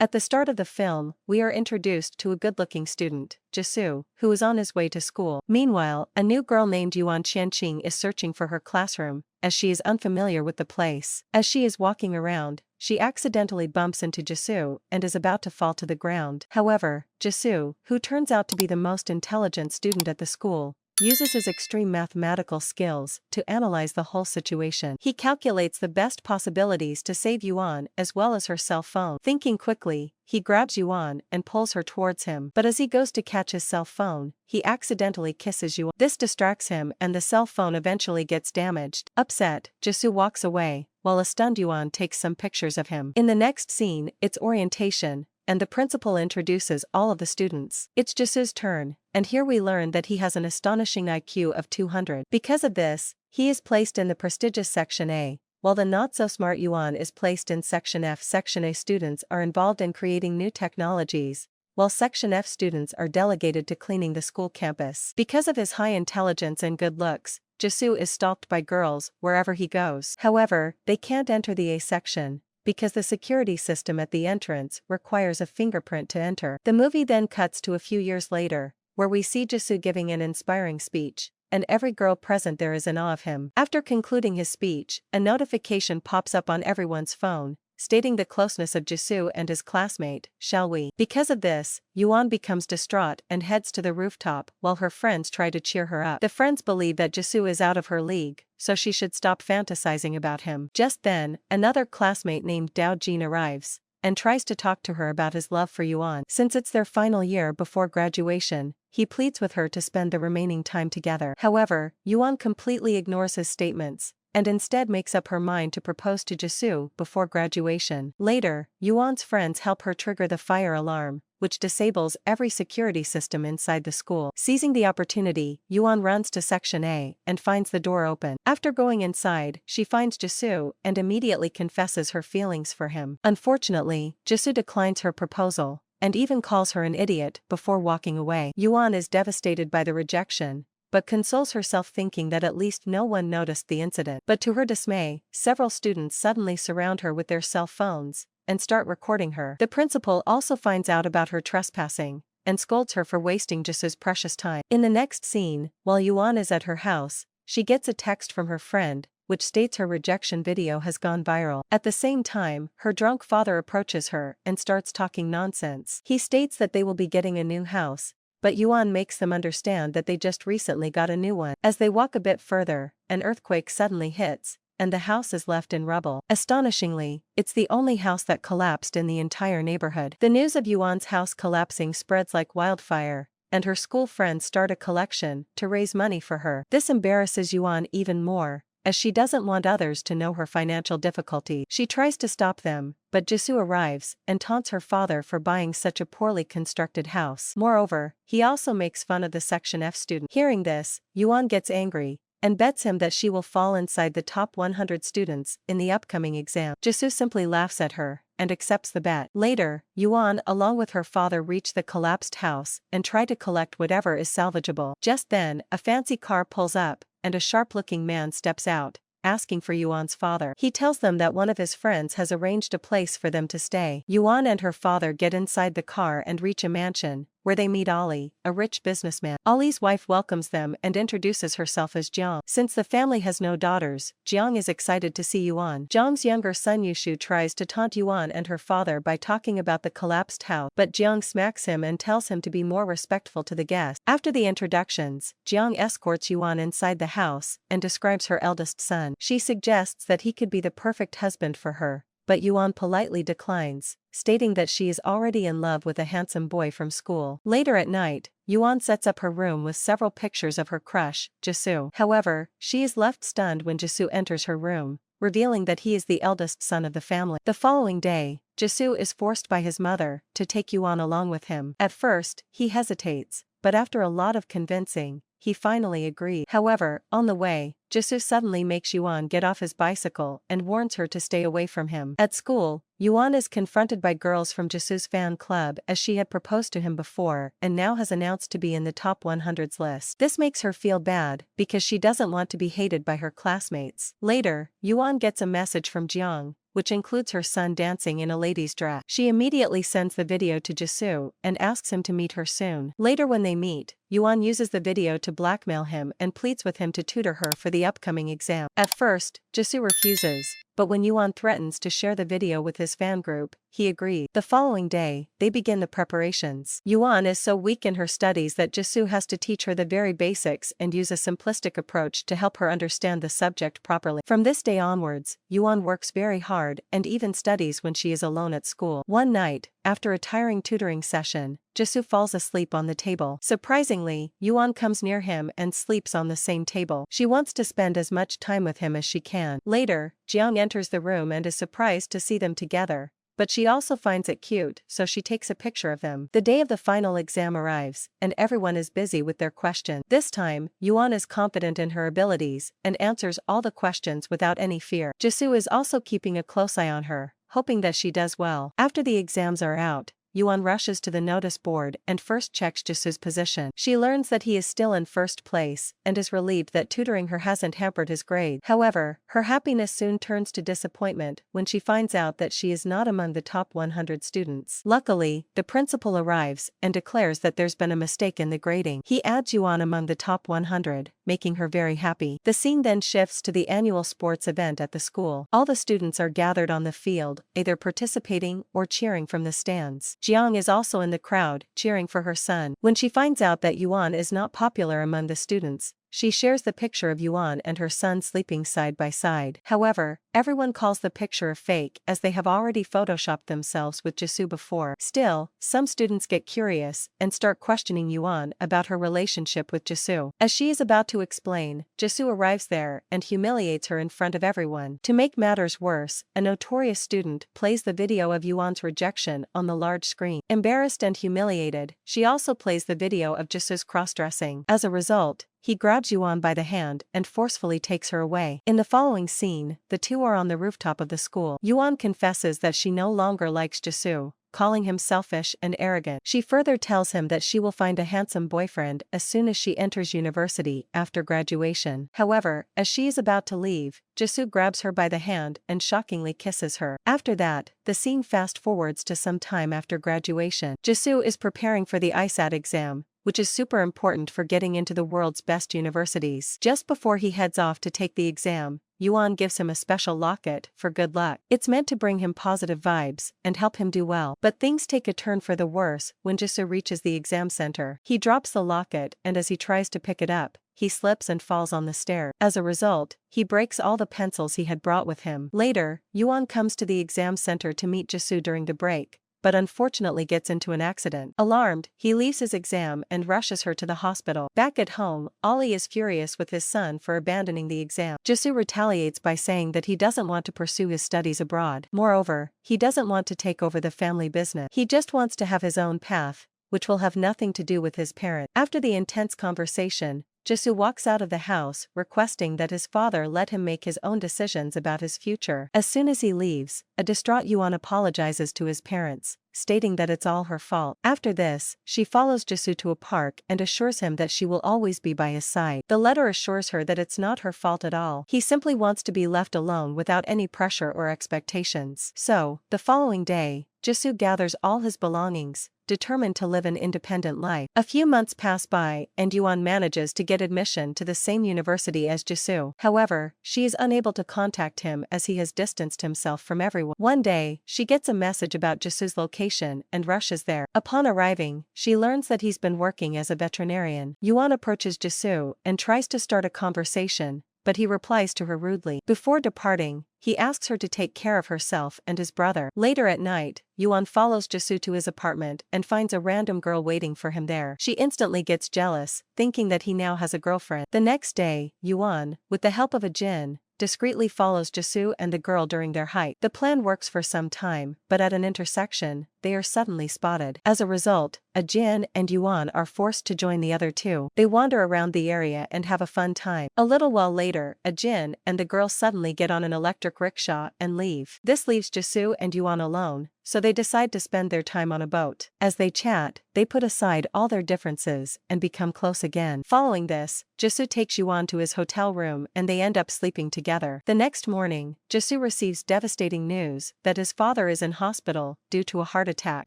At the start of the film, we are introduced to a good-looking student, Jisoo, who is on his way to school. Meanwhile, a new girl named Yuan Qianqing is searching for her classroom, as she is unfamiliar with the place. As she is walking around, she accidentally bumps into Jisoo and is about to fall to the ground. However, Jisoo, who turns out to be the most intelligent student at the school, uses his extreme mathematical skills to analyze the whole situation. He calculates the best possibilities to save Yuan as well as her cell phone. Thinking quickly, he grabs Yuan and pulls her towards him. But as he goes to catch his cell phone, he accidentally kisses Yuan. This distracts him and the cell phone eventually gets damaged. Upset, Jisoo walks away, while a stunned Yuan takes some pictures of him. In the next scene, it's orientation, and the principal introduces all of the students. It's Jisoo's turn, and here we learn that he has an astonishing IQ of 200. Because of this, he is placed in the prestigious Section A, while the not-so-smart Yuan is placed in Section F. Section A students are involved in creating new technologies, while Section F students are delegated to cleaning the school campus. Because of his high intelligence and good looks, Jisoo is stalked by girls wherever he goes. However, they can't enter the A section, because the security system at the entrance requires a fingerprint to enter. The movie then cuts to a few years later, where we see Jisoo giving an inspiring speech, and every girl present there is in awe of him. After concluding his speech, a notification pops up on everyone's phone, stating the closeness of Jisoo and his classmate, shall we? Because of this, Yuan becomes distraught and heads to the rooftop while her friends try to cheer her up. The friends believe that Jisoo is out of her league, so she should stop fantasizing about him. Just then, another classmate named Dao Jin arrives, and tries to talk to her about his love for Yuan. Since it's their final year before graduation, he pleads with her to spend the remaining time together. However, Yuan completely ignores his statements, and instead makes up her mind to propose to Jisoo before graduation. Later, Yuan's friends help her trigger the fire alarm, which disables every security system inside the school. Seizing the opportunity, Yuan runs to Section A and finds the door open. After going inside, she finds Jisoo and immediately confesses her feelings for him. Unfortunately, Jisoo declines her proposal, and even calls her an idiot before walking away. Yuan is devastated by the rejection, but consoles herself thinking that at least no one noticed the incident. But to her dismay, several students suddenly surround her with their cell phones and start recording her. The principal also finds out about her trespassing and scolds her for wasting Jisoo's precious time. In the next scene, while Yuan is at her house, she gets a text from her friend, which states her rejection video has gone viral. At the same time, her drunk father approaches her and starts talking nonsense. He states that they will be getting a new house, but Yuan makes them understand that they just recently got a new one. As they walk a bit further, an earthquake suddenly hits, and the house is left in rubble. Astonishingly, it's the only house that collapsed in the entire neighborhood. The news of Yuan's house collapsing spreads like wildfire, and her school friends start a collection to raise money for her. This embarrasses Yuan even more, as she doesn't want others to know her financial difficulty. She tries to stop them, but Jisoo arrives and taunts her father for buying such a poorly constructed house. Moreover, he also makes fun of the Section F student. Hearing this, Yuan gets angry and bets him that she will fall inside the top 100 students in the upcoming exam. Jisoo simply laughs at her and accepts the bet. Later, Yuan along with her father reach the collapsed house and try to collect whatever is salvageable. Just then, a fancy car pulls up, and a sharp-looking man steps out, asking for Yuan's father. He tells them that one of his friends has arranged a place for them to stay. Yuan and her father get inside the car and reach a mansion, where they meet Ali, a rich businessman. Ali's wife welcomes them and introduces herself as Jiang. Since the family has no daughters, Jiang is excited to see Yuan. Jiang's younger son Yushu tries to taunt Yuan and her father by talking about the collapsed house, but Jiang smacks him and tells him to be more respectful to the guests. After the introductions, Jiang escorts Yuan inside the house and describes her eldest son. She suggests that he could be the perfect husband for her, but Yuan politely declines, stating that she is already in love with a handsome boy from school. Later at night, Yuan sets up her room with several pictures of her crush, Jisoo. However, she is left stunned when Jisoo enters her room, revealing that he is the eldest son of the family. The following day, Jisoo is forced by his mother to take Yuan along with him. At first, he hesitates, but after a lot of convincing, he finally agreed. However, on the way, Jisoo suddenly makes Yuan get off his bicycle and warns her to stay away from him. At school, Yuan is confronted by girls from Jisoo's fan club as she had proposed to him before and now has announced to be in the top 100s list. This makes her feel bad because she doesn't want to be hated by her classmates. Later, Yuan gets a message from Jiang, which includes her son dancing in a lady's dress. She immediately sends the video to Jisoo and asks him to meet her soon. Later when they meet, Yuan uses the video to blackmail him and pleads with him to tutor her for the upcoming exam. At first, Jisoo refuses, but when Yuan threatens to share the video with his fan group, he agrees. The following day, they begin the preparations. Yuan is so weak in her studies that Jisoo has to teach her the very basics and use a simplistic approach to help her understand the subject properly. From this day onwards, Yuan works very hard and even studies when she is alone at school. One night, after a tiring tutoring session, Jisoo falls asleep on the table. Surprisingly, Yuan comes near him and sleeps on the same table. She wants to spend as much time with him as she can. Later, Jiang enters the room and is surprised to see them together, but she also finds it cute, so she takes a picture of them. The day of the final exam arrives, and everyone is busy with their questions. This time, Yuan is confident in her abilities and answers all the questions without any fear. Jisoo is also keeping a close eye on her, hoping that she does well. After the exams are out, Yuan rushes to the notice board and first checks Jisoo's position. She learns that he is still in first place and is relieved that tutoring her hasn't hampered his grades. However, her happiness soon turns to disappointment when she finds out that she is not among the top 100 students. Luckily, the principal arrives and declares that there's been a mistake in the grading. He adds Yuan among the top 100, making her very happy. The scene then shifts to the annual sports event at the school. All the students are gathered on the field, either participating or cheering from the stands. Jiang is also in the crowd, cheering for her son. When she finds out that Yuan is not popular among the students, she shares the picture of Yuan and her son sleeping side by side. However, everyone calls the picture a fake as they have already photoshopped themselves with Jisoo before. Still, some students get curious and start questioning Yuan about her relationship with Jisoo. As she is about to explain, Jisoo arrives there and humiliates her in front of everyone. To make matters worse, a notorious student plays the video of Yuan's rejection on the large screen. Embarrassed and humiliated, she also plays the video of Jisoo's cross-dressing. As a result, he grabs Yuan by the hand and forcefully takes her away. In the following scene, the two are on the rooftop of the school. Yuan confesses that she no longer likes Jisoo, calling him selfish and arrogant. She further tells him that she will find a handsome boyfriend as soon as she enters university after graduation. However, as she is about to leave, Jisoo grabs her by the hand and shockingly kisses her. After that, the scene fast forwards to some time after graduation. Jisoo is preparing for the ISAT exam, which is super important for getting into the world's best universities. Just before he heads off to take the exam, Yuan gives him a special locket for good luck. It's meant to bring him positive vibes and help him do well. But things take a turn for the worse when Jisoo reaches the exam center. He drops the locket and as he tries to pick it up, he slips and falls on the stairs. As a result, he breaks all the pencils he had brought with him. Later, Yuan comes to the exam center to meet Jisoo during the break, but unfortunately gets into an accident. Alarmed, he leaves his exam and rushes her to the hospital. Back at home, Ollie is furious with his son for abandoning the exam. Jisoo retaliates by saying that he doesn't want to pursue his studies abroad. Moreover, he doesn't want to take over the family business. He just wants to have his own path, which will have nothing to do with his parents. After the intense conversation, Jisoo walks out of the house, requesting that his father let him make his own decisions about his future. As soon as he leaves, a distraught Yuan apologizes to his parents, stating that it's all her fault. After this, she follows Jisoo to a park and assures him that she will always be by his side. The letter assures her that it's not her fault at all. He simply wants to be left alone without any pressure or expectations. So, the following day, Jisoo gathers all his belongings, determined to live an independent life. A few months pass by and Yuan manages to get admission to the same university as Jisoo. However, she is unable to contact him as he has distanced himself from everyone. One day, she gets a message about Jisoo's location and rushes there. Upon arriving, she learns that he's been working as a veterinarian. Yuan approaches Jisoo and tries to start a conversation, but he replies to her rudely. Before departing, he asks her to take care of herself and his brother. Later at night, Yuan follows Jisoo to his apartment and finds a random girl waiting for him there. She instantly gets jealous, thinking that he now has a girlfriend. The next day, Yuan, with the help of a djinn, discreetly follows Jisoo and the girl during their hike. The plan works for some time, but at an intersection, they are suddenly spotted. As a result, Jin and Yuan are forced to join the other two. They wander around the area and have a fun time. A little while later, Jin and the girl suddenly get on an electric rickshaw and leave. This leaves Jisoo and Yuan alone, so they decide to spend their time on a boat. As they chat, they put aside all their differences and become close again. Following this, Jisoo takes Yuan to his hotel room and they end up sleeping together. The next morning, Jisoo receives devastating news that his father is in hospital due to a heart attack.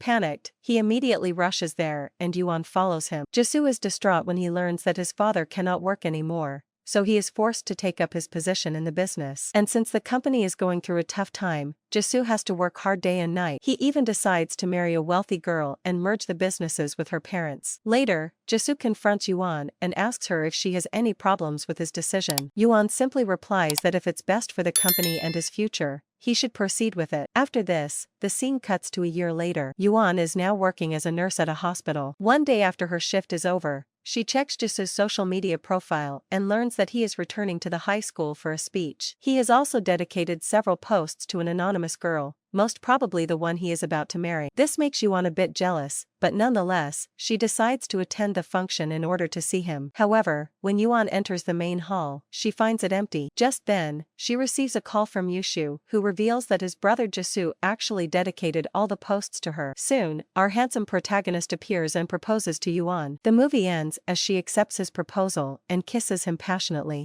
Panicked, he immediately rushes there and Yuan follows him. Jisoo is distraught when he learns that his father cannot work anymore, so he is forced to take up his position in the business. And since the company is going through a tough time, Jisoo has to work hard day and night. He even decides to marry a wealthy girl and merge the businesses with her parents. Later, Jisoo confronts Yuan and asks her if she has any problems with his decision. Yuan simply replies that if it's best for the company and his future, he should proceed with it. After this, the scene cuts to a year later. Yuan is now working as a nurse at a hospital. One day after her shift is over, she checks Jisoo's social media profile and learns that he is returning to the high school for a speech. He has also dedicated several posts to an anonymous girl, most probably the one he is about to marry. This makes Yuan a bit jealous, but nonetheless, she decides to attend the function in order to see him. However, when Yuan enters the main hall, she finds it empty. Just then, she receives a call from Yushu, who reveals that his brother Jisoo actually dedicated all the posts to her. Soon, our handsome protagonist appears and proposes to Yuan. The movie ends as she accepts his proposal and kisses him passionately.